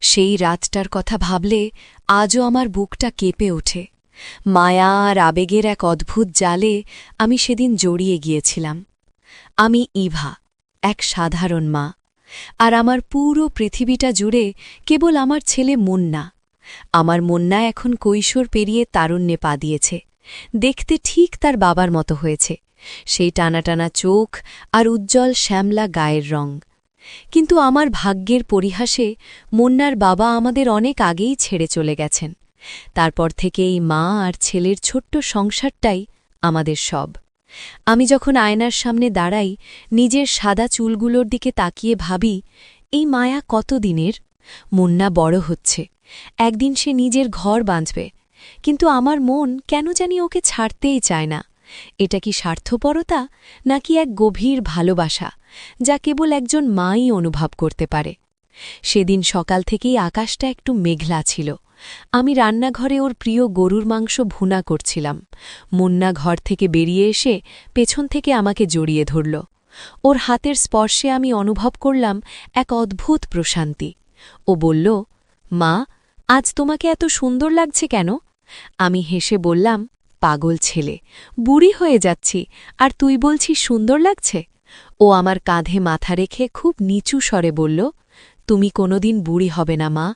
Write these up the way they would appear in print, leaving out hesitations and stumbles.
সেই রাতটার কথা ভাবলে আজও আমার বুকটা কেঁপে ওঠে। মায়া আর আবেগের এক অদ্ভুত জালে আমি সেদিন জড়িয়ে গিয়েছিলাম। আমি ইভা, এক সাধারণ মা, আর আমার পুরো পৃথিবীটা জুড়ে কেবল আমার ছেলে মুন্না। আমার মুন্না এখন কৈশোর পেরিয়ে তারুণ্যে পা দিয়েছে, দেখতে ঠিক তার বাবার মতো হয়েছে, সেই টানাটানা চোখ আর উজ্জ্বল শ্যামলা গায়ের রং। কিন্তু আমার ভাগ্যের পরিহাসে মুন্নার বাবা আমাদের অনেক আগেই ছেড়ে চলে গেছেন। তারপর থেকে এই মা আর ছেলের ছোট্ট সংসারটাই আমাদের সব। আমি যখন আয়নার সামনে দাঁড়াই, নিজের সাদা চুলগুলোর দিকে তাকিয়ে ভাবি, এই মায়া কতদিনের? মুন্না বড় হচ্ছে, একদিন সে নিজের ঘর বাঁধবে, কিন্তু আমার মন কেন জানি ওকে ছাড়তেই চায় না। এটা কি স্বার্থপরতা, নাকি এক গভীর ভালোবাসা যা কেবল একজন মাই অনুভব করতে পারে? সেদিন সকাল থেকেই আকাশটা একটু মেঘলা ছিল। আমি রান্নাঘরে ওর প্রিয় গরুর মাংস ভুনা করছিলাম। মুন্না ঘর থেকে বেরিয়ে এসে পেছন থেকে আমাকে জড়িয়ে ধরল। ওর হাতের স্পর্শে আমি অনুভব করলাম এক অদ্ভুত প্রশান্তি। ও বলল, মা, আজ তোমাকে এত সুন্দর লাগছে কেন? আমি হেসে বললাম, পাগল ছেলে, বুড়ি হয়ে যাচ্ছি, আর তুই বলছিস সুন্দর লাগছে? ও আমার কাঁধে মাথা রেখে খুব নিচু স্বরে বলল, তুমি কোনোদিন বুড়ি হবে না মা,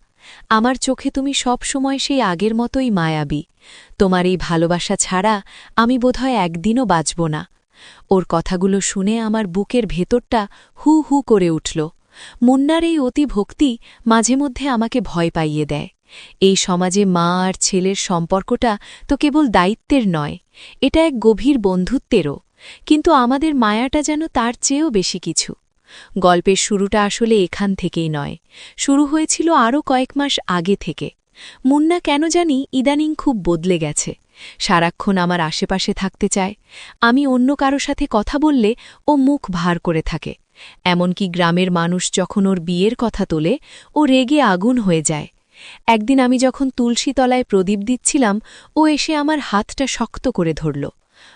আমার চোখে তুমি সব সময় সেই আগের মতোই মায়াবী। তোমার এই ভালোবাসা ছাড়া আমি বোধহয় একদিনও বাঁচব না। ওর কথাগুলো শুনে আমার বুকের ভেতরটা হু হু করে উঠল। মুন্নার এই অতি ভক্তি মাঝে মধ্যে আমাকে ভয় পাইয়ে দেয়। এই সমাজে মা আর ছেলের সম্পর্কটা তো কেবল দায়িত্বের নয়, এটা এক গভীর বন্ধুত্বেরও। কিন্তু আমাদের মায়াটা যেন তার চেয়েও বেশি কিছু। গল্পের শুরুটা আসলে এখান থেকেই নয়, শুরু হয়েছিল আরও কয়েক মাস আগে থেকে। মুন্না কেন জানি ইদানিং খুব বদলে গেছে। সারাক্ষণ আমার আশেপাশে থাকতে চায়। আমি অন্য কারো সাথে কথা বললে ও মুখ ভার করে থাকে। এমনকি গ্রামের মানুষ যখন ওর বিয়ের কথা তোলে, ও রেগে আগুন হয়ে যায়। একদিন আমি যখন তুলসীতলায় প্রদীপ দিচ্ছিলাম, ও এসে আমার হাতটা শক্ত করে ধরল।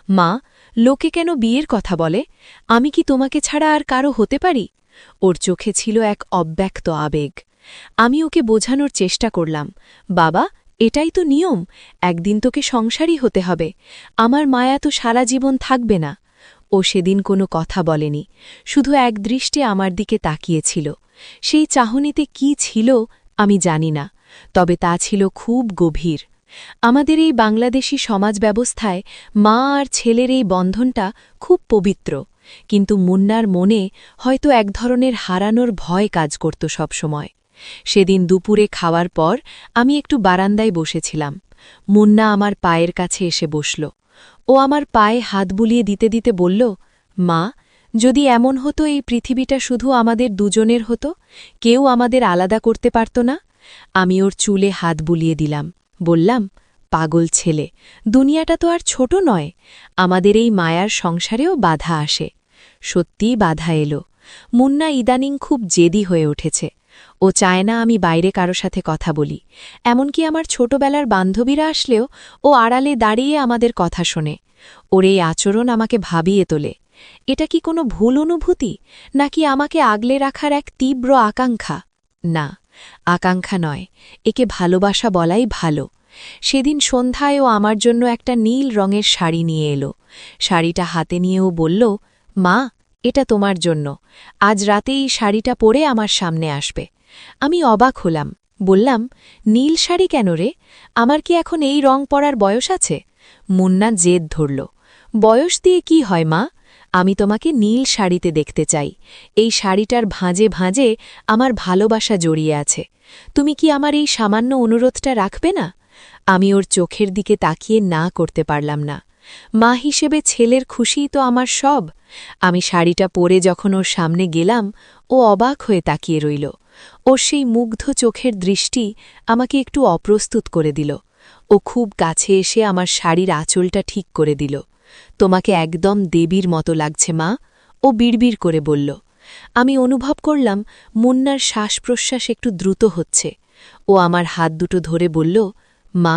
মা, লোকে কেন বিয়ের কথা বলে? আমি কি তোমাকে ছাড়া আর কারো হতে পারি? ওর চোখে ছিল এক অব্যক্ত আবেগ। আমি ওকে বোঝানোর চেষ্টা করলাম, বাবা, এটাই তো নিয়ম, একদিন তোকে সংসারী হতে হবে, আমার মায়া তো সারা জীবন থাকবে না। ও সেদিন কোনো কথা বলেনি, শুধু একদৃষ্টে আমার দিকে তাকিয়েছিল। সেই চাহনিতে কি ছিল আমি জানি না, তবে তা ছিল খুব গভীর। আমাদের এই বাংলাদেশী সমাজ ব্যবস্থায় মা আর ছেলের এই বন্ধনটা খুব পবিত্র, কিন্তু মুন্নার মনে হয়তো এক ধরনের হারানোর ভয় কাজ করত সবসময়। সেদিন দুপুরে খাওয়ার পর আমি একটু বারান্দায় বসেছিলাম। মুন্না আমার পায়ের কাছে এসে বসল। ও আমার পায়ে হাত বুলিয়ে দিতে দিতে বলল, মা, যদি এমন হতো এই পৃথিবীটা শুধু আমাদের দুজনের হতো, কেউ আমাদের আলাদা করতে পারত না? আমি ওর চুলে হাত বুলিয়ে দিলাম, বললাম, পাগল ছেলে, দুনিয়াটা তো আর ছোট নয়, আমাদের এই মায়ার সংসারেও বাধা আসে। সত্যিই বাধা এলো। মুন্না ইদানিং খুব জেদি হয়ে উঠেছে। ও চায় না আমি বাইরে কারো সাথে কথা বলি, এমনকি আমার ছোটবেলার বান্ধবীরা আসলেও ও আড়ালে দাঁড়িয়ে আমাদের কথা শোনে। ওর এই আচরণ আমাকে ভাবিয়ে তোলে। এটা কি কোনো ভুল অনুভূতি, নাকি আমাকে আগলে রাখার এক তীব্র আকাঙ্ক্ষা? না, আকাঙ্ক্ষা নয়, একে ভালোবাসা বলাই ভালো। সেদিন সন্ধ্যায় ও আমার জন্য একটা নীল রঙের শাড়ি নিয়ে এলো। শাড়িটা হাতে নিয়ে ও বলল, মা, এটা তোমার জন্য, আজ রাতে এই শাড়িটা পরে আমার সামনে আসবে। আমি অবাক হলাম, বললাম, নীল শাড়ি কেন রে? আমার কি এখন এই রং পরার বয়স আছে? মুন্না জেদ ধরল, বয়স দিয়ে কি হয় মা? আমি তোমাকে নীল শাড়িতে দেখতে চাই। এই শাড়িটার ভাঁজে ভাঁজে আমার ভালোবাসা জড়িয়ে আছে। তুমি কি আমার এই সামান্য অনুরোধটা রাখবে না? আমি ওর চোখের দিকে তাকিয়ে না করতে পারলাম না। মা হিসেবে ছেলের খুশিই তো আমার সব। আমি শাড়িটা পরে যখন ওর সামনে গেলাম, ও অবাক হয়ে তাকিয়ে রইল। ওর সেই মুগ্ধ চোখের দৃষ্টি আমাকে একটু অপ্রস্তুত করে দিল। ও খুব কাছে এসে আমার শাড়ির আঁচলটা ঠিক করে দিল। তোমাকে একদম দেবীর মতো লাগছে মা, ও বিড়বিড় করে বলল। আমি অনুভব করলাম মুন্নার শ্বাস-প্রশ্বাস একটু দ্রুত হচ্ছে। ও আমার হাত দুটো ধরে বলল, মা,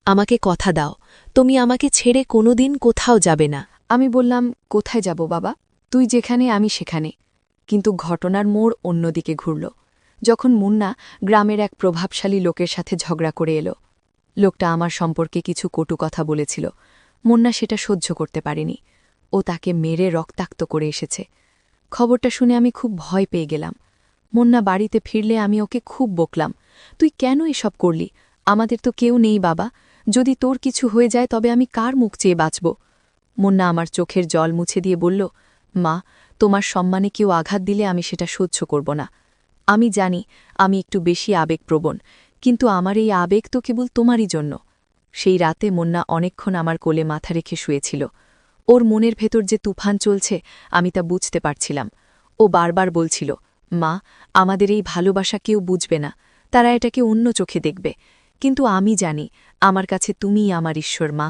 আমাকে কথা দাও, তুমি আমাকে ছেড়ে কোনোদিন কোথাও যাবে না। আমি বললাম, কোথায় যাব বাবা? তুই যেখানে আমি সেখানে। কিন্তু ঘটনার মোড় অন্যদিকে ঘুরল। যখন মুন্না গ্রামের এক প্রভাবশালী লোকের সাথে ঝগড়া করে এলো। লোকটা আমার সম্পর্কে কিছু কটু কথা বলেছিল। মুন্না সেটা সহ্য করতে পারেনি। ও তাকে মেরে রক্তাক্ত করে এসেছে। খবরটা শুনে আমি খুব ভয় পেয়ে গেলাম। মুন্না বাড়িতে ফিরলে আমি ওকে খুব বকলাম, তুই কেন এসব করলি? আমাদের তো কেউ নেই বাবা, যদি তোর কিছু হয়ে যায় তবে আমি কার মুখ চেয়ে বাঁচব? মুন্না আমার চোখের জল মুছে দিয়ে বলল, মা, তোমার সম্মানে কেউ আঘাত দিলে আমি সেটা সহ্য করব না। আমি জানি আমি একটু বেশি আবেগপ্রবণ, কিন্তু আমার এই আবেগ তো কেবল তোমারই জন্য। সেই রাতে মুন্না অনেকক্ষণ আমার কোলে মাথা রেখে শুয়েছিল। ওর মনের ভেতর যে তুফান চলছে আমি তা বুঝতে পারছিলাম। ও বারবার বলছিল, মা, আমাদের এই ভালোবাসা কেউ বুঝবে না, তারা এটাকে অন্য চোখে দেখবে, কিন্তু আমি জানি আমার কাছে তুমিই আমার ঈশ্বর। মা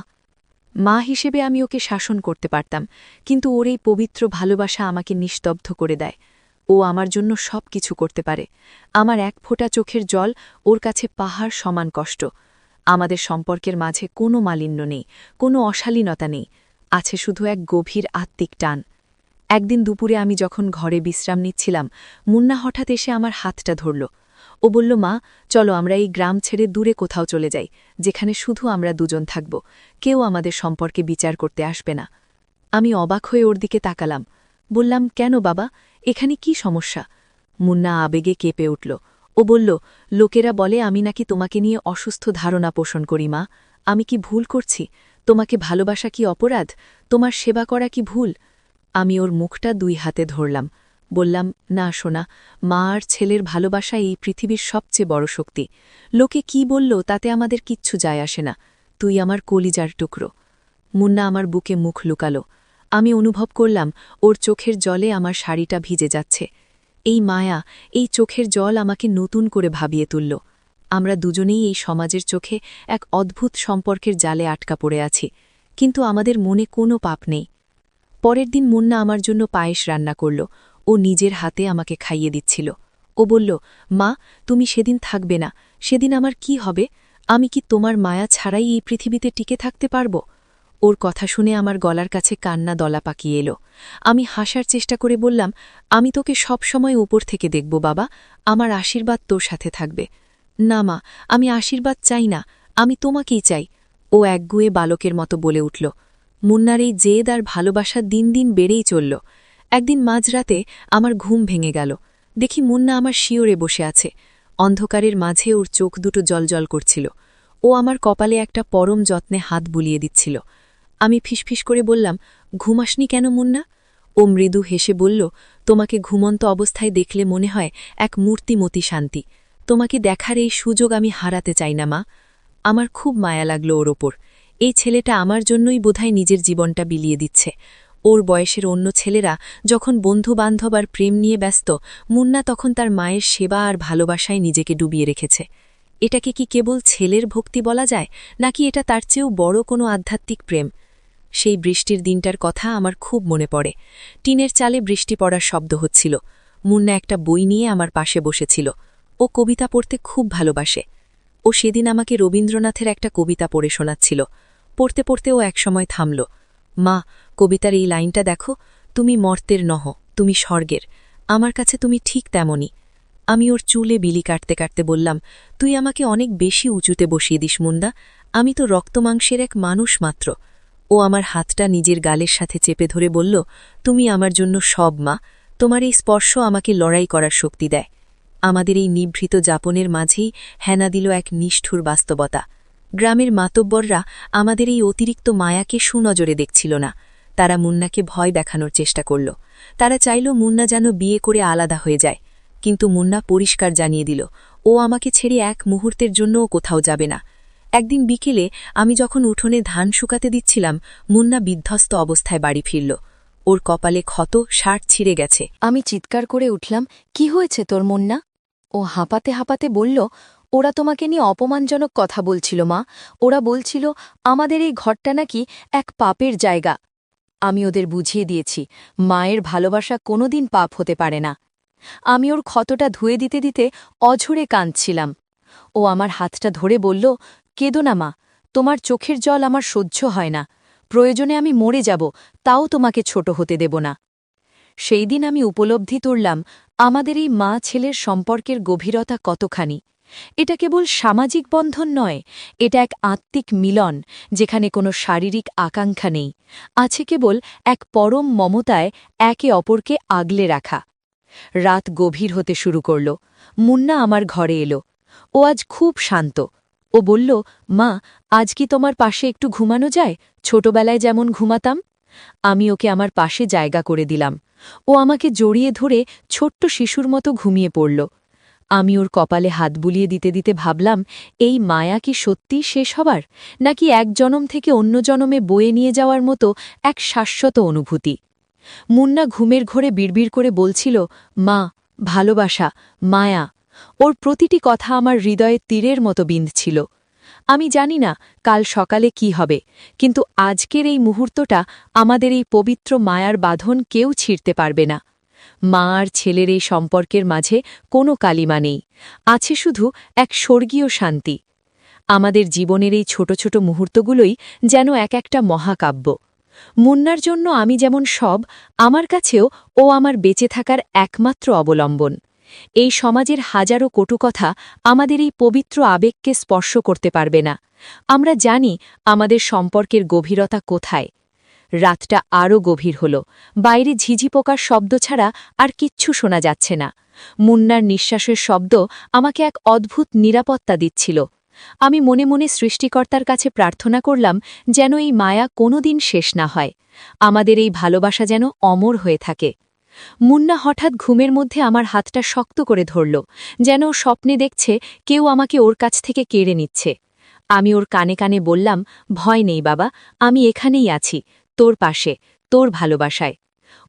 মা হিসেবে আমি ওকে শাসন করতে পারতাম, কিন্তু ওর এই পবিত্র ভালোবাসা আমাকে নিস্তব্ধ করে দেয়। ও আমার জন্য সব কিছু করতে পারে। আমার এক ফোঁটা চোখের জল ওর কাছে পাহাড় সমান কষ্ট। আমাদের সম্পর্কের মাঝে কোনো মালিন্য নেই, কোনো অশালীনতা নেই, আছে শুধু এক গভীর আত্মিক টান। একদিন দুপুরে আমি যখন ঘরে বিশ্রাম নিচ্ছিলাম, মুন্না হঠাৎ এসে আমার হাতটা ধরল। ও বলল, মা, চলো আমরা এই গ্রাম ছেড়ে দূরে কোথাও চলে যাই, যেখানে শুধু আমরা দুজন থাকব, কেউ আমাদের সম্পর্কে বিচার করতে আসবে না। আমি অবাক হয়ে ওর দিকে তাকালাম। বললাম, কেন বাবা, এখানে কি সমস্যা? মুন্না আবেগে কেঁপে উঠল। ও বলল, লোকেরা বলে আমি নাকি তোমাকে নিয়ে অসুস্থ ধারণা পোষণ করি। মা, আমি কি ভুল করছি? তোমাকে ভালোবাসা কি অপরাধ? তোমার সেবা করা কি ভুল? আমি ওর মুখটা 2 হাতে ধরলাম। বললাম, না সোনা, মা আর ছেলের ভালোবাসা এই পৃথিবীর সবচেয়ে বড় শক্তি। লোকে কি বলল তাতে আমাদের কিচ্ছু যায় আসে না। তুই আমার কলিজার টুকরো। মুন্না আমার বুকে মুখ লুকালো। আমি অনুভব করলাম ওর চোখের জলে আমার শাড়িটা ভিজে যাচ্ছে। এই মায়া, এই চোখের জল আমাকে নতুন করে ভাবিয়ে তুলল। আমরা দুজনেই এই সমাজের চোখে এক অদ্ভুত সম্পর্কের জালে আটকা পড়ে আছি, কিন্তু আমাদের মনে কোনো পাপ নেই। পরের দিন মুন্না আমার জন্য পায়েস রান্না করল। ও নিজের হাতে আমাকে খাইয়ে দিচ্ছিল। ও বলল, মা, তুমি সেদিন থাকবে না, সেদিন আমার কি হবে? আমি কি তোমার মায়া ছাড়াই এই পৃথিবীতে টিকে থাকতে পারব? ওর কথা শুনে আমার গলার কাছে কান্না দলা পাকিয়ে এলো। আমি হাসার চেষ্টা করে বললাম, আমি তোকে সব সময় উপর থেকে দেখব বাবা, আমার আশীর্বাদ তোর সাথে থাকবে। না মা, আমি আশীর্বাদ চাই না, আমি তোমাকেই চাই। ও একগুয়ে বালকের মতো বলে উঠল। মুন্নার এই জেদ আর ভালোবাসা দিন দিন বেড়েই চলল। একদিন মাঝরাতে আমার ঘুম ভেঙে গেল। দেখি মুন্না আমার শিওরে বসে আছে। অন্ধকারের মাঝে ওর চোখ দুটো জলজল করছিল। ও আমার কপালে একটা পরম যত্নে হাত বুলিয়ে দিচ্ছিল। আমি ফিসফিস করে বললাম, ঘুমাসনি কেন মুন্না? ও মৃদু হেসে বলল, তোমাকে ঘুমন্ত অবস্থায় দেখলে মনে হয় এক মূর্তিমতি শান্তি। তোমাকে দেখার এই সুযোগ আমি হারাতে চাই না মা। আমার খুব মায়া লাগল ওর ওপর। এই ছেলেটা আমার জন্যই বোধহয় নিজের জীবনটা বিলিয়ে দিচ্ছে। ওর বয়সের অন্য ছেলেরা যখন বন্ধুবান্ধব আর প্রেম নিয়ে ব্যস্ত, মুন্না তখন তার মায়ের সেবা আর ভালোবাসায় নিজেকে ডুবিয়ে রেখেছে। এটাকে কি কেবল ছেলের ভক্তি বলা যায়, নাকি এটা তার চেয়েও বড় কোনো আধ্যাত্মিক প্রেম? সেই বৃষ্টির দিনটার কথা আমার খুব মনে পড়ে। টিনের চালে বৃষ্টি পড়ার শব্দ হচ্ছিল। মুন্না একটা বই নিয়ে আমার পাশে বসেছিল। ও কবিতা পড়তে খুব ভালোবাসে। ও সেদিন আমাকে রবীন্দ্রনাথের একটা কবিতা পড়ে শোনাচ্ছিল। পড়তে পড়তে ও একসময় থামল। মা, কবিতার এই লাইনটা দেখো, তুমি মর্তের নহ, তুমি স্বর্গের, আমার কাছে তুমি ঠিক তেমনই। আমি ওর চুলে বিলি কাটতে কাটতে বললাম, তুই আমাকে অনেক বেশি উঁচুতে বসিয়ে দিস মুন্দা, আমি তো রক্তমাংসের এক মানুষ মাত্র। ও আমার হাতটা নিজের গালের সাথে চেপে ধরে বলল, তুমি আমার জন্য সব মা, তোমার এই স্পর্শ আমাকে লড়াই করার শক্তি দেয়। আমাদের এই নিভৃত যাপনের মাঝেই হেনা দিল এক নিষ্ঠুর বাস্তবতা। গ্রামের মাতব্বররা আমাদের এই অতিরিক্ত মায়াকে সুনজরে দেখছিল না। তারা মুন্নাকে ভয় দেখানোর চেষ্টা করল। তারা চাইল মুন্না যেন বিয়ে করে আলাদা হয়ে যায়, কিন্তু মুন্না পরিষ্কার জানিয়ে দিল, ও আমাকে ছেড়ে এক মুহূর্তের জন্যও কোথাও যাবে না। একদিন বিকেলে আমি যখন উঠোনে ধান শুকাতে দিচ্ছিলাম, মুন্না বিধ্বস্ত অবস্থায় বাড়ি ফিরল। ওর কপালে ক্ষত, শার্ট ছিঁড়ে গেছে। আমি চিৎকার করে উঠলাম, কি হয়েছে তোর মুন্না? ও হাঁপাতে হাঁপাতে বলল, ওরা তোমাকে নিয়ে অপমানজনক কথা বলছিল মা। ওরা বলছিল আমাদের এই ঘরটা নাকি এক পাপের জায়গা। আমি ওদের বুঝিয়ে দিয়েছি, মায়ের ভালোবাসা কোনোদিন পাপ হতে পারে না। আমি ওর ক্ষতটা ধুয়ে দিতে দিতে অঝরে কাঁদছিলাম। ও আমার হাতটা ধরে বলল, কেঁদো না মা, তোমার চোখের জল আমার সহ্য হয় না। প্রয়োজনে আমি মরে যাব, তাও তোমাকে ছোট হতে দেব না। সেই দিন আমি উপলব্ধি করলাম, আমাদের এই মা ছেলের সম্পর্কের গভীরতা কতখানি! এটা কেবল সামাজিক বন্ধন নয়, এটা এক আত্মিক মিলন যেখানে কোনো শারীরিক আকাঙ্ক্ষা নেই, আছে কেবল এক পরম মমতায় একে অপরকে আগলে রাখা। রাত গভীর হতে শুরু করল। মুন্না আমার ঘরে এলো। ও আজ খুব শান্ত। ও বলল, মা, আজ কি তোমার পাশে একটু ঘুমানো যায়, ছোটবেলায় যেমন ঘুমাতাম? আমি ওকে আমার পাশে জায়গা করে দিলাম। ও আমাকে জড়িয়ে ধরে ছোট্ট শিশুর মতো ঘুমিয়ে পড়ল। আমি ওর কপালে হাত বুলিয়ে দিতে দিতে ভাবলাম, এই মায়া কি সত্যিই শেষ হবার, নাকি এক জনম থেকে অন্য জনমে বয়ে নিয়ে যাওয়ার মতো এক শাশ্বত অনুভূতি? মুন্না ঘুমের ঘোরে বিড়বিড় করে বলছিল, মা, ভালোবাসা, মায়া। ওর প্রতিটি কথা আমার হৃদয়ে তীরের মতো বিঁধছিল। আমি জানি না কাল সকালে কি হবে, কিন্তু আজকের এই মুহূর্তটা, আমাদের এই পবিত্র মায়ার বাঁধন কেউ ছিঁড়তে পারবে না। মা আর ছেলের এই সম্পর্কের মাঝে কোনো কালিমা নেই, আছে শুধু এক স্বর্গীয় শান্তি। আমাদের জীবনের এই ছোট ছোট মুহূর্তগুলোই যেন এক একটা মহাকাব্য। মুন্নার জন্য আমি যেমন সব, আমার কাছেও ও আমার বেঁচে থাকার একমাত্র অবলম্বন। এই সমাজের হাজারো কটু কথা আমাদের এই পবিত্র আবেগকে স্পর্শ করতে পারবে না। আমরা জানি আমাদের সম্পর্কের গভীরতা কোথায়। রাতটা আরও গভীর হল। বাইরে ঝিঝি পোকার শব্দ ছাড়া আর কিচ্ছু শোনা যাচ্ছে না। মুন্নার নিঃশ্বাসের শব্দ আমাকে এক অদ্ভুত নিরাপত্তা দিচ্ছিল। আমি মনে মনে সৃষ্টিকর্তার কাছে প্রার্থনা করলাম যেন এই মায়া কোনোদিন শেষ না হয়, আমাদের এই ভালোবাসা যেন অমর হয়ে থাকে। মুন্না হঠাৎ ঘুমের মধ্যে আমার হাতটা শক্ত করে ধরল, যেন স্বপ্নে দেখছে কেউ আমাকে ওর কাছ থেকে কেড়ে নিচ্ছে। আমি ওর কানে কানে বললাম, ভয় নেই বাবা, আমি এখানেই আছি, তোর পাশে, তোর ভালোবাসায়।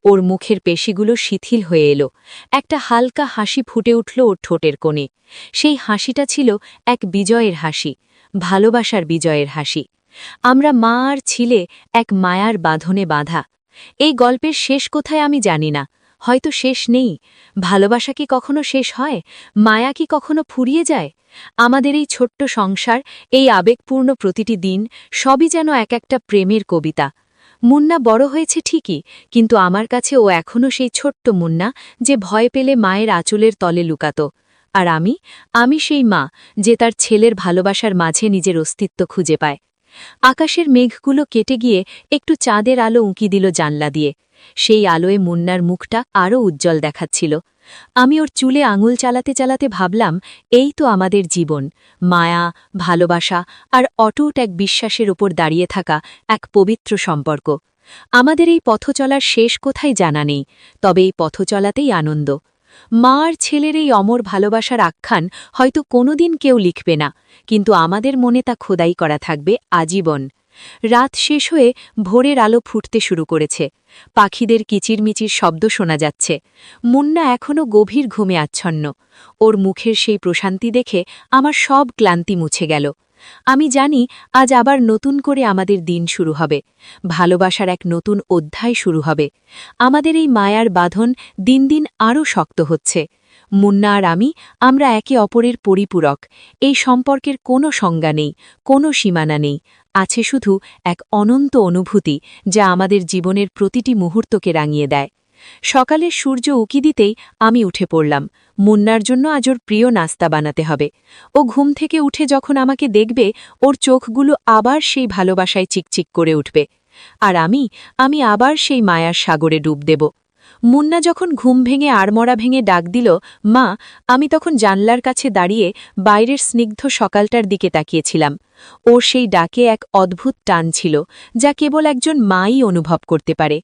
ওর মুখের পেশিগুলো শিথিল হয়ে এলো। একটা হালকা হাসি ফুটে উঠল ওর ঠোঁটের কোণে। সেই হাসিটা ছিল এক বিজয়ের হাসি, ভালোবাসার বিজয়ের হাসি। আমরা মা আর ছিলে এক মায়ার বাঁধনে বাঁধা। এই গল্পের শেষ কোথায় আমি জানি না, হয়তো শেষ নেই। ভালোবাসা কি কখনো শেষ হয়? মায়া কি কখনো ফুরিয়ে যায়? আমাদের এই ছোট্ট সংসার, এই আবেগপূর্ণ প্রতিটি দিন, সবই যেন এক একটা প্রেমের কবিতা। মুন্না বড় হয়েছে ঠিকই, কিন্তু আমার কাছে ও এখনও সেই ছোট্ট মুন্না, যে ভয় পেলে মায়ের আঁচলের তলে লুকাত। আর আমি সেই মা, যে তার ছেলের ভালোবাসার মাঝে নিজের অস্তিত্ব খুঁজে পায়। আকাশের মেঘগুলো কেটে গিয়ে একটু চাঁদের আলো উঁকি দিল জানলা দিয়ে। সেই আলোয় মুন্নার মুখটা আরও উজ্জ্বল দেখাচ্ছিল। আমি ওর চুলে আঙুল চালাতে চালাতে ভাবলাম, এই তো আমাদের জীবন, মায়া, ভালোবাসা আর অটুট এক বিশ্বাসের উপর দাঁড়িয়ে থাকা এক পবিত্র সম্পর্ক। আমাদের এই পথ চলার শেষ কোথায় জানা নেই, তবে এই পথ চলাতেই আনন্দ। মা আর ছেলের এই অমর ভালোবাসার আখ্যান হয়তো কোনোদিন কেউ লিখবে না, কিন্তু আমাদের মনে তা খোদাই করা থাকবে আজীবন। রাত শেষ হয়ে ভোরের আলো ফুটতে শুরু করেছে। পাখিদের কিচিরমিচির শব্দ শোনা যাচ্ছে। মুন্না এখনও গভীর ঘুমে আচ্ছন্ন। ওর মুখের সেই প্রশান্তি দেখে আমার সব ক্লান্তি মুছে গেল। আমি জানি আজ আবার নতুন করে আমাদের দিন শুরু হবে, ভালোবাসার এক নতুন অধ্যায় শুরু হবে। আমাদের এই মায়ার বাঁধন দিন দিন আরও শক্ত হচ্ছে। মুন্না আর আমরা একে অপরের পরিপূরক। এই সম্পর্কের কোনো সংজ্ঞা নেই, কোনো সীমানা নেই, আছে শুধু এক অনন্ত অনুভূতি যা আমাদের জীবনের প্রতিটি মুহূর্তকে রাঙিয়ে দেয়। সকালের সূর্য উকি দিতেই আমি উঠে পড়লাম। মুন্নার জন্য আজ ওর প্রিয় নাস্তা বানাতে হবে। ও ঘুম থেকে উঠে যখন আমাকে দেখবে, ওর চোখগুলো আবার সেই ভালোবাসায় চিকচিক করে উঠবে। আর আমি আবার সেই মায়ার সাগরে ডুব দেব। মুন্না যখন ঘুম ভেঙে আড়মরা ভেঙে ডাক দিল, মা, আমি তখন জানলার কাছে দাঁড়িয়ে বাইরের স্নিগ্ধ সকালটার দিকে তাকিয়েছিলাম। ওর সেই ডাকে এক অদ্ভুত টান ছিল, যা কেবল একজন মাই অনুভব করতে পারে।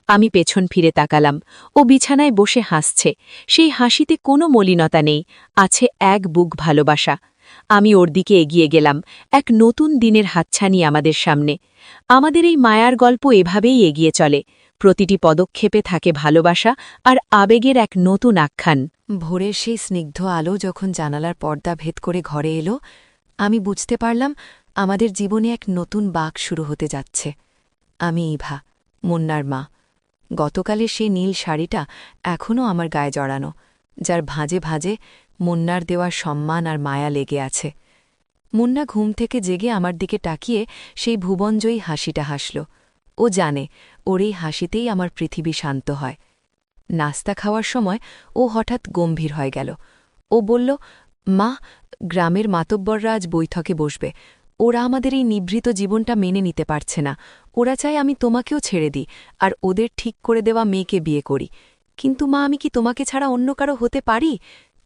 আমি পেছন ফিরে তাকালাম। ও বিছানায় বসে হাসছে। সেই হাসিতে কোনো মলিনতা নেই, আছে এক বুক ভালোবাসা। আমি ওর দিকে এগিয়ে গেলাম, এক নতুন দিনের হাতছানি আমাদের সামনে। আমাদের এই মায়ার গল্প এভাবেই এগিয়ে চলে। প্রতিটি পদক্ষেপে থাকে ভালোবাসা আর আবেগের এক নতুন আখ্যান। ভোরের সেই স্নিগ্ধ আলো যখন জানালার পর্দা ভেদ করে ঘরে এলো, আমি বুঝতে পারলাম আমাদের জীবনে এক নতুন বাঁক শুরু হতে যাচ্ছে। আমি ইভা, মুন্নার মা। গতকালের সেই নীল শাড়িটা এখনও আমার গায়ে জড়ানো, যার ভাঁজে ভাঁজে মুন্নার দেওয়ার সম্মান আর মায়া লেগে আছে। মুন্না ঘুম থেকে জেগে আমার দিকে তাকিয়ে সেই ভুবনজয়ী হাসিটা হাসল। ও জানে ওর এই হাসিতেই আমার পৃথিবী শান্ত হয়। নাস্তা খাওয়ার সময় ও হঠাৎ গম্ভীর হয়ে গেল। ও বলল, মা, গ্রামের মাতব্বররা আজ বৈঠকে বসবে। ওরা আমাদের এই নিভৃত জীবনটা মেনে নিতে পারছে না। ওরা চায় আমি তোমাকেও ছেড়ে দিই আর ওদের ঠিক করে দেওয়া মেয়েকে বিয়ে করি। কিন্তু মা, আমি কি তোমাকে ছাড়া অন্য কারো হতে পারি?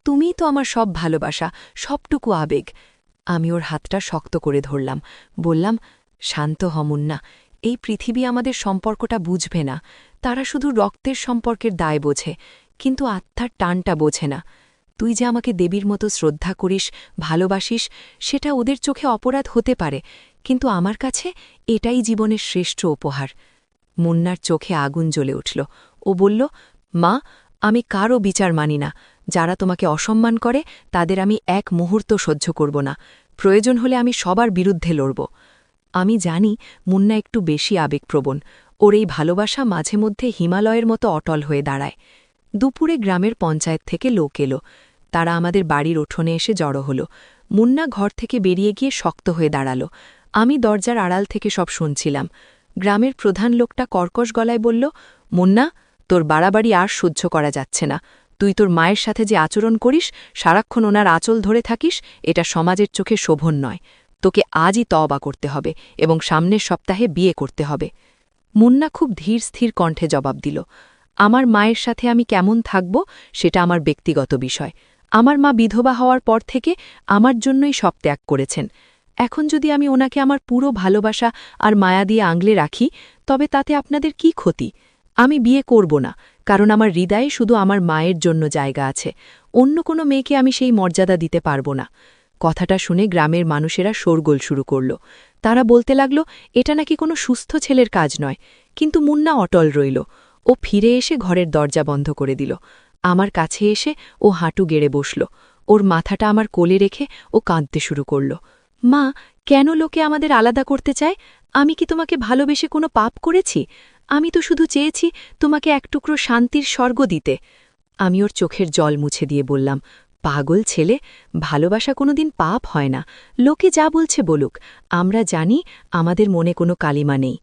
তুমিই তো আমার সব ভালোবাসা, সবটুকু আবেগ। আমি ওর হাতটা শক্ত করে ধরলাম, বললাম, শান্ত হ মুন্না, এই পৃথিবী আমাদের সম্পর্কটা বুঝবে না। তারা শুধু রক্তের সম্পর্কের দায় বোঝে, কিন্তু আত্মার টানটা বোঝে না। তুই যে আমাকে দেবীর মতো শ্রদ্ধা করিস, ভালোবাসিস, সেটা ওদের চোখে অপরাধ হতে পারে, কিন্তু আমার কাছে এটাই জীবনের শ্রেষ্ঠ উপহার। মুন্নার চোখে আগুন জ্বলে উঠল। ও বলল, মা, আমি কারও বিচার মানি না। যারা তোমাকে অসম্মান করে তাদের আমি এক মুহূর্ত সহ্য করব না। প্রয়োজন হলে আমি সবার বিরুদ্ধে লড়ব। আমি জানি মুন্না একটু বেশি আবেগপ্রবণ। ওর এই ভালোবাসা মাঝে মধ্যে হিমালয়ের মতো অটল হয়ে দাঁড়ায়। দুপুরে গ্রামের পঞ্চায়েত থেকে লোক এলো। তারা আমাদের বাড়ির উঠোনে এসে জড়ো হল। মুন্না ঘর থেকে বেরিয়ে গিয়ে শক্ত হয়ে দাঁড়াল। আমি দরজার আড়াল থেকে সব শুনছিলাম। গ্রামের প্রধান লোকটা কর্কশ গলায় বলল, মুন্না, তোর বাড়াবাড়ি আর সহ্য করা যাচ্ছে না। তুই তোর মায়ের সাথে যে আচরণ করিস, সারাক্ষণ ওনার আঁচল ধরে থাকিস, এটা সমাজের চোখে শোভন নয়। তোকে আজই তওবা করতে হবে এবং সামনের সপ্তাহে বিয়ে করতে হবে। মুন্না খুব ধীর স্থির কণ্ঠে জবাব দিল, আমার মায়ের সাথে আমি কেমন থাকব সেটা আমার ব্যক্তিগত বিষয়। আমার মা বিধবা হওয়ার পর থেকে আমার জন্যই সব ত্যাগ করেছেন। এখন যদি আমি ওনাকে আমার পুরো ভালোবাসা আর মায়া দিয়ে আংলে রাখি, তবে তাতে আপনাদের কি ক্ষতি? আমি বিয়ে করব না, কারণ আমার হৃদয়ে শুধু আমার মায়ের জন্য জায়গা আছে। অন্য কোনো মেয়েকে আমি সেই মর্যাদা দিতে পারব না। কথাটা শুনে গ্রামের মানুষেরা শোরগোল শুরু করল। তারা বলতে লাগল, এটা নাকি কোনো সুস্থ ছেলের কাজ নয়। কিন্তু মুন্না অটল রইল। ও ফিরে এসে ঘরের দরজা বন্ধ করে দিল। আমার কাছে এসে ও হাঁটু গেড়ে বসল। ওর মাথাটা আমার কোলে রেখে ও কাঁদতে শুরু করল। মা, কেন লোকে আমাদের আলাদা করতে চায়? আমি কি তোমাকে ভালোবেসে কোনো পাপ করেছি? আমি তো শুধু চেয়েছি তোমাকে এক টুকরো শান্তির স্বর্গ দিতে। আমি ওর চোখের জল মুছে দিয়ে বললাম, পাগল ছেলে, ভালোবাসা কোনোদিন পাপ হয় না। লোকে যা বলছে বলুক, আমরা জানি আমাদের মনে কোনো কালিমা নেই।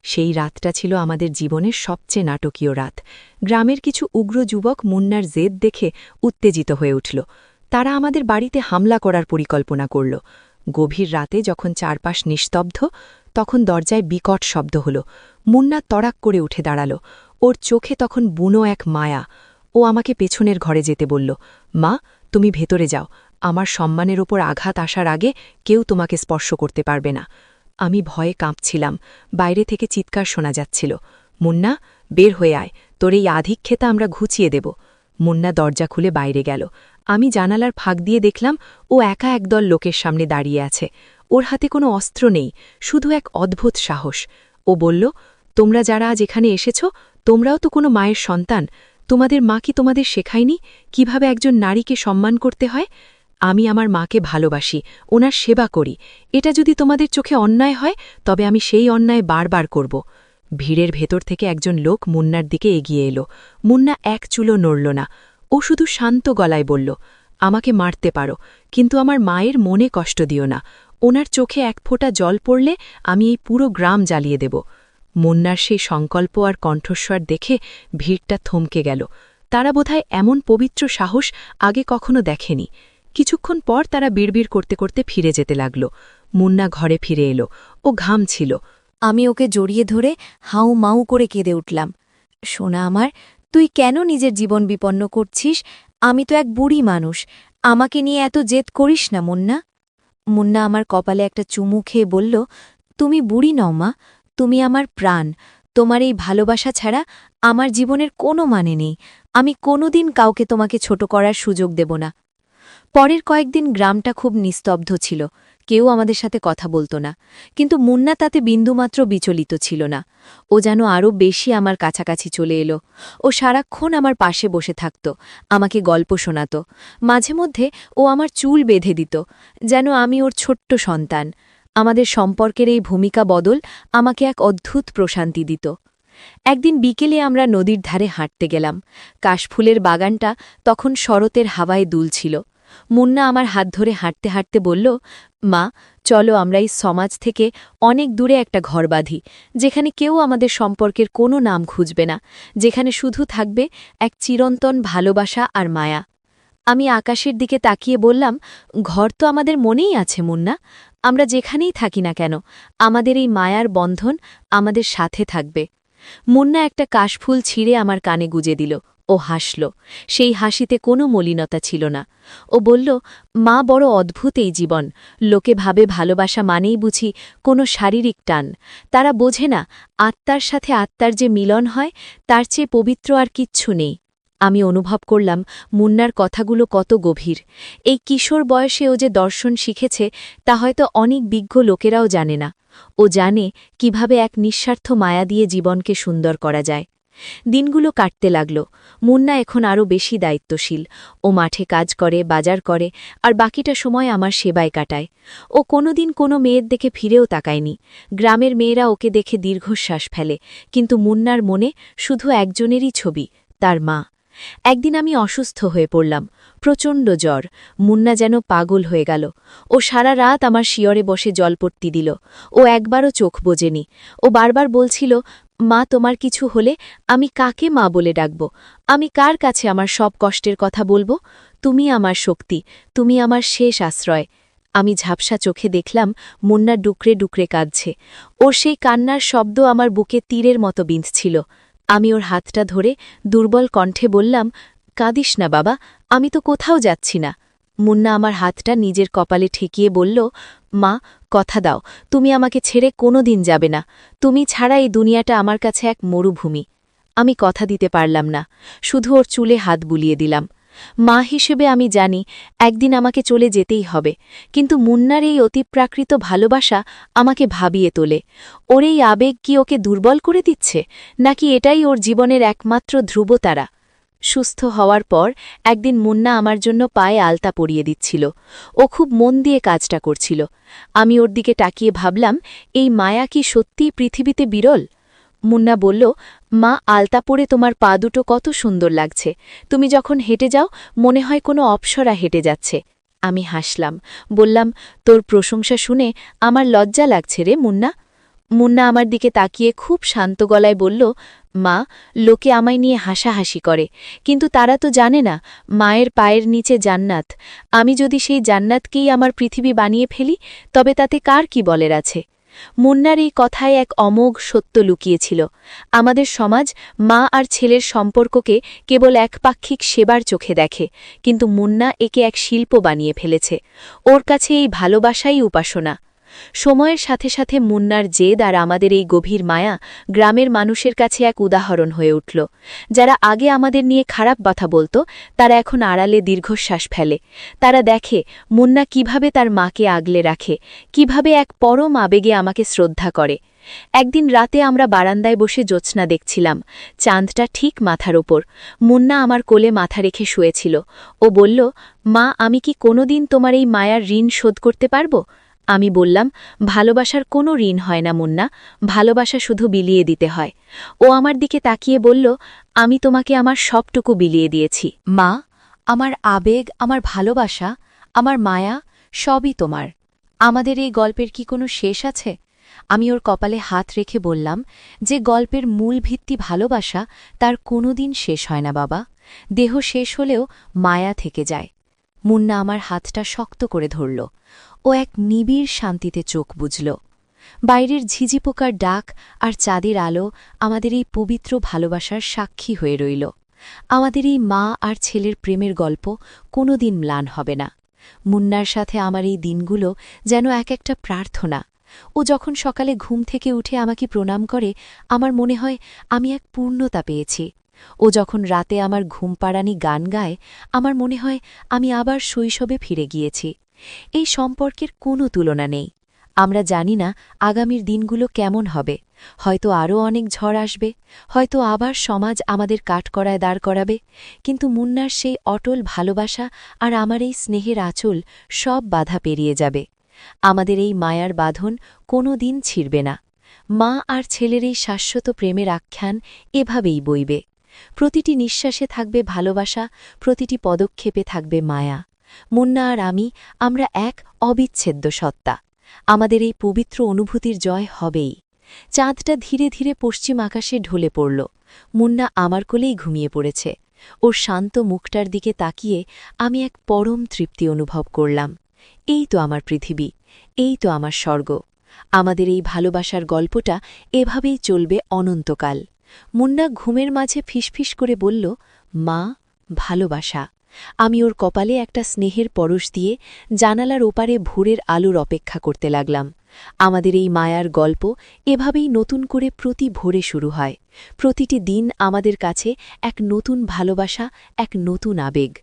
সেই রাতটা ছিল আমাদের জীবনের সবচেয়ে নাটকীয় রাত। গ্রামের কিছু উগ্র যুবক মুন্নার জেদ দেখে উত্তেজিত হয়ে উঠল। তারা আমাদের বাড়িতে হামলা করার পরিকল্পনা করল। গভীর রাতে যখন চারপাশ নিস্তব্ধ, তখন দরজায় বিকট শব্দ হল। মুন্না তড়াক করে উঠে দাঁড়াল। ওর চোখে তখন বুনো এক মায়া। ও আমাকে পেছনের ঘরে যেতে বলল, মা, তুমি ভেতরে যাও। আমার সম্মানের ওপর আঘাত আসার আগে কেউ তোমাকে স্পর্শ করতে পারবে না। আমি ভয়ে কাঁপছিলাম। বাইরে থেকে চিৎকার শোনা যাচ্ছিল, মুন্না, বের হয়ে আয়, তোর এই আধিক্যেতা আমরা ঘুচিয়ে দেব। মুন্না দরজা খুলে বাইরে গেল। আমি জানালার ফাঁক দিয়ে দেখলাম ও একা একদল লোকের সামনে দাঁড়িয়ে আছে। ওর হাতে কোনো অস্ত্র নেই, শুধু এক অদ্ভুত সাহস। ও বলল, তোমরা যারা আজ এখানে এসেছ, তোমরাও তো কোনো মায়ের সন্তান। তোমাদের মা কি তোমাদের শেখায়নি কিভাবে একজন নারীকে সম্মান করতে হয়? আমি আমার মাকে ভালোবাসি, ওনার সেবা করি। এটা যদি তোমাদের চোখে অন্যায় হয়, তবে আমি সেই অন্যায় বারবার করব। ভিড়ের ভেতর থেকে একজন লোক মুন্নার দিকে এগিয়ে এলো। মুন্না এক চুলো নড়ল না। ও শুধু শান্ত গলায় বলল, আমাকে মারতে পারো, কিন্তু আমার মায়ের মনে কষ্ট দিও না। ওনার চোখে এক ফোঁটা জল পড়লে আমি এই পুরো গ্রাম জ্বালিয়ে দেব। মুন্নার সেই সংকল্প আর কণ্ঠস্বর দেখে ভিড়টা থমকে গেল। তারা বোধহয় এমন পবিত্র সাহস আগে কখনো দেখেনি। কিছুক্ষণ পর তারা বিড়বিড় করতে করতে ফিরে যেতে লাগল। মুন্না ঘরে ফিরে এলো। ও ঘামছিল। আমি ওকে জড়িয়ে ধরে হাউ মাউ করে কেঁদে উঠলাম। সোনা আমার, তুই কেন নিজের জীবন বিপন্ন করছিস? আমি তো এক বুড়ি মানুষ। আমাকে নিয়ে এত জেদ করিস না মুন্না। মুন্না আমার কপালে একটা চুমু খেয়ে বলল, তুমি বুড়ি নও মা, তুমি আমার প্রাণ। তোমার এই ভালোবাসা ছাড়া আমার জীবনের কোনো মানে নেই। আমি কোনোদিন কাউকে তোমাকে ছোট করার সুযোগ দেব না। পরের কয়েকদিন গ্রামটা খুব নিস্তব্ধ ছিল। কেউ আমাদের সাথে কথা বলত না। কিন্তু মুন্না তাতে বিন্দুমাত্র বিচলিত ছিল না। ও যেন আরও বেশি আমার কাছাকাছি চলে এলো। ও সারাক্ষণ আমার পাশে বসে থাকত, আমাকে গল্প শোনাত। মাঝে মধ্যে ও আমার চুল বেঁধে দিত, যেন আমি ওর ছোট্ট সন্তান। আমাদের সম্পর্কের এই ভূমিকা বদল আমাকে এক অদ্ভুত প্রশান্তি দিত। একদিন বিকেলে আমরা নদীর ধারে হাঁটতে গেলাম। কাশফুলের বাগানটা তখন শরতের হাওয়ায় দুলছিল। মুন্না আমার হাত ধরে হাঁটতে হাঁটতে বলল, মা চলো আমরা এই সমাজ থেকে অনেক দূরে একটা ঘর বাঁধি, যেখানে কেউ আমাদের সম্পর্কের কোনো নাম খুঁজবে না, যেখানে শুধু থাকবে এক চিরন্তন ভালোবাসা আর মায়া। আমি আকাশের দিকে তাকিয়ে বললাম, ঘর তো আমাদের মনেই আছে মুন্না, আমরা যেখানেই থাকি না কেন আমাদের এই মায়ার বন্ধন আমাদের সাথে থাকবে। মুন্না একটা কাশফুল ছিঁড়ে আমার কানে গুজে দিল। ও হাসল, সেই হাসিতে কোনো মলিনতা ছিল না। ও বলল, মা বড় অদ্ভুত এই জীবন, লোকে ভাবে ভালোবাসা মানেই বুঝি কোনো শারীরিক টান, তারা বোঝে না আত্মার সাথে আত্মার যে মিলন হয় তার চেয়ে পবিত্র আর কিচ্ছু নেই। আমি অনুভব করলাম মুন্নার কথাগুলো কত গভীর। এই কিশোর বয়সে ও যে দর্শন শিখেছে তা হয়তো অনেক বিজ্ঞ লোকেরাও জানে না। ও জানে কিভাবে এক নিঃস্বার্থ মায়া দিয়ে জীবনকে সুন্দর করা যায়। দিনগুলো কাটতে লাগল। মুন্না এখন আরও বেশি দায়িত্বশীল। ও মাঠে কাজ করে, বাজার করে, আর বাকিটা সময় আমার সেবায় কাটায়। ও কোনোদিন কোনো মেয়ের দেখে ফিরেও তাকায়নি। গ্রামের মেয়েরা ওকে দেখে দীর্ঘশ্বাস ফেলে, কিন্তু মুন্নার মনে শুধু একজনেরই ছবি, তার মা। একদিন আমি অসুস্থ হয়ে পড়লাম, প্রচণ্ড জ্বর। মুন্না যেন পাগল হয়ে গেল। ও সারা রাত আমার শিয়রে বসে জলপট্টি দিল। ও একবারও চোখ বোঝেনি। ও বারবার বলছিল, মা তোমার কিছু হলে আমি কাকে মা বলে ডাকব, আমি কার কাছে আমার সব কষ্টের কথা বলবো? তুমি আমার শক্তি, তুমি আমার শেষ আশ্রয়। আমি ঝাপসা চোখে দেখলাম মুন্না ডুকরে ডুকরে কাঁদছে। ওর সেই কান্নার শব্দ আমার বুকে তীরের মতো বিঁধছিল। আমি ওর হাতটা ধরে দুর্বল কণ্ঠে বললাম, কাঁদিস না বাবা, আমি তো কোথাও যাচ্ছি না। মুন্না আমার হাতটা নিজের কপালে ঠেকিয়ে বলল, মা কথা দাও, তুমি আমাকে ছেড়ে কোনো দিন যাবে না। তুমি ছাড়া এই দুনিয়াটা আমার কাছে এক মরুভূমি। আমি কথা দিতে পারলাম না, শুধু ওর চুলে হাত বুলিয়ে দিলাম। মা হিসেবে আমি জানি একদিন আমাকে চলে যেতেই হবে, কিন্তু মুন্নার এই অতিপ্রাকৃত ভালোবাসা আমাকে ভাবিয়ে তোলে। ওর এই আবেগ কি ওকে দুর্বল করে দিচ্ছে, নাকি এটাই ওর জীবনের একমাত্র ধ্রুবতারা? সুস্থ হওয়ার পর একদিন মুন্না আমার জন্য পায়ে আলতা পরিয়ে দিচ্ছিল। ও খুব মন দিয়ে কাজটা করছিল। আমি ওর দিকে তাকিয়ে ভাবলাম, এই মায়া কি সত্যিই পৃথিবীতে বিরল? মুন্না বলল, মা আলতা পরে তোমার পা দুটো কত সুন্দর লাগছে, তুমি যখন হেঁটে যাও মনে হয় কোনো অপ্সরা হেঁটে যাচ্ছে। আমি হাসলাম, বললাম, তোর প্রশংসা শুনে আমার লজ্জা লাগছে রে মুন্না। মুন্না আমার দিকে তাকিয়ে খুব শান্ত গলায় বলল, মা লোকে আমায় নিয়ে হাসাহাসি করে, কিন্তু তারা তো জানে না মায়ের পায়ের নিচে জান্নাত। আমি যদি সেই জান্নাতকেই আমার পৃথিবী বানিয়ে ফেলি তবে তাতে কার কি বলের আছে? মুন্নার এই কথায় এক অমোঘ সত্য লুকিয়েছিল। আমাদের সমাজ মা আর ছেলের সম্পর্ককে কেবল একপাক্ষিক সেবার চোখে দেখে, কিন্তু মুন্না একে এক শিল্প বানিয়ে ফেলেছে। ওর কাছে এই ভালোবাসাই উপাসনা। সময়ের সাথে সাথে মুন্নার জেদ আর আমাদের এই গভীর মায়া গ্রামের মানুষের কাছে এক উদাহরণ হয়ে উঠল। যারা আগে আমাদের নিয়ে খারাপ কথা বলত তারা এখন আড়ালে দীর্ঘশ্বাস ফেলে। তারা দেখে মুন্না কিভাবে তার মাকে আগলে রাখে, কিভাবে এক পরম আবেগে আমাকে শ্রদ্ধা করে। একদিন রাতে আমরা বারান্দায় বসে জ্যোৎস্না দেখছিলাম, চাঁদটা ঠিক মাথার ওপর। মুন্না আমার কোলে মাথা রেখে শুয়েছিল। ও বলল, মা আমি কি কোনোদিন তোমার এই মায়ার ঋণ শোধ করতে পারব? আমি বললাম, ভালোবাসার কোনো ঋণ হয় না মুন্না, ভালোবাসা শুধু বিলিয়ে দিতে হয়। ও আমার দিকে তাকিয়ে বলল, আমি তোমাকে আমার সবটুকু বিলিয়ে দিয়েছি মা, আমার আবেগ, আমার ভালোবাসা, আমার মায়া সবই তোমার। আমাদের এই গল্পের কি কোনো শেষ আছে? আমি ওর কপালে হাত রেখে বললাম, যে গল্পের মূল ভিত্তি ভালোবাসা তার কোনোদিন শেষ হয় না বাবা, দেহ শেষ হলেও মায়া থেকে যায়। মুন্না আমার হাতটা শক্ত করে ধরল। ও এক নিবিড় শান্তিতে চোখ বুঝল। বাইরের ঝিঝি পোকার ডাক আর চাঁদের আলো আমাদের এই পবিত্র ভালোবাসার সাক্ষী হয়ে রইল। আমাদের এই মা আর ছেলের প্রেমের গল্প কোনোদিন ম্লান হবে না। মুন্নার সাথে আমার এই দিনগুলো যেন এক একটা প্রার্থনা। ও যখন সকালে ঘুম থেকে উঠে আমাকে প্রণাম করে আমার মনে হয় আমি এক পূর্ণতা পেয়েছি। ও যখন রাতে আমার ঘুম পাড়ানি গান গায় আমার মনে হয় আমি আবার শৈশবে ফিরে গিয়েছি। এই সম্পর্কের কোনো তুলনা নেই। আমরা জানি না আগামীর দিনগুলো কেমন হবে, হয়তো আরও অনেক ঝড় আসবে, হয়তো আবার সমাজ আমাদের কাঠকড়ায় দাঁড় করাবে, কিন্তু মুন্নার সেই অটল ভালোবাসা আর আমার এই স্নেহের আঁচল সব বাধা পেরিয়ে যাবে। আমাদের এই মায়ার বাঁধন কোনো দিন ছিঁড়বে না। মা আর ছেলের এই শাশ্বত প্রেমের আখ্যান এভাবেই বইবে। প্রতিটি নিঃশ্বাসে থাকবে ভালোবাসা, প্রতিটি পদক্ষেপে থাকবে মায়া। মুন্না আর আমরা এক অবিচ্ছেদ্য সত্তা। আমাদের এই পবিত্র অনুভূতির জয় হবেই। চাঁদটা ধীরে ধীরে পশ্চিম আকাশে ঢলে পড়ল। মুন্না আমার কোলেই ঘুমিয়ে পড়েছে। ওর শান্ত মুখটার দিকে তাকিয়ে আমি এক পরম তৃপ্তি অনুভব করলাম। এই তো আমার পৃথিবী, এই তো আমার স্বর্গ। আমাদের এই ভালোবাসার গল্পটা এভাবেই চলবে অনন্তকাল। মুন্না ঘুমের মাঝে ফিসফিস করে বলল, মা, ভালোবাসা। আমি ওর কপালে একটা স্নেহের পরশ দিয়ে জানালার ওপারে ভোরের আলোর অপেক্ষা করতে লাগলাম। আমাদের এই মায়ার গল্প এভাবেই নতুন করে প্রতি ভোরে শুরু হয়। প্রতিটি দিন আমাদের কাছে এক নতুন ভালোবাসা, এক নতুন আবেগ।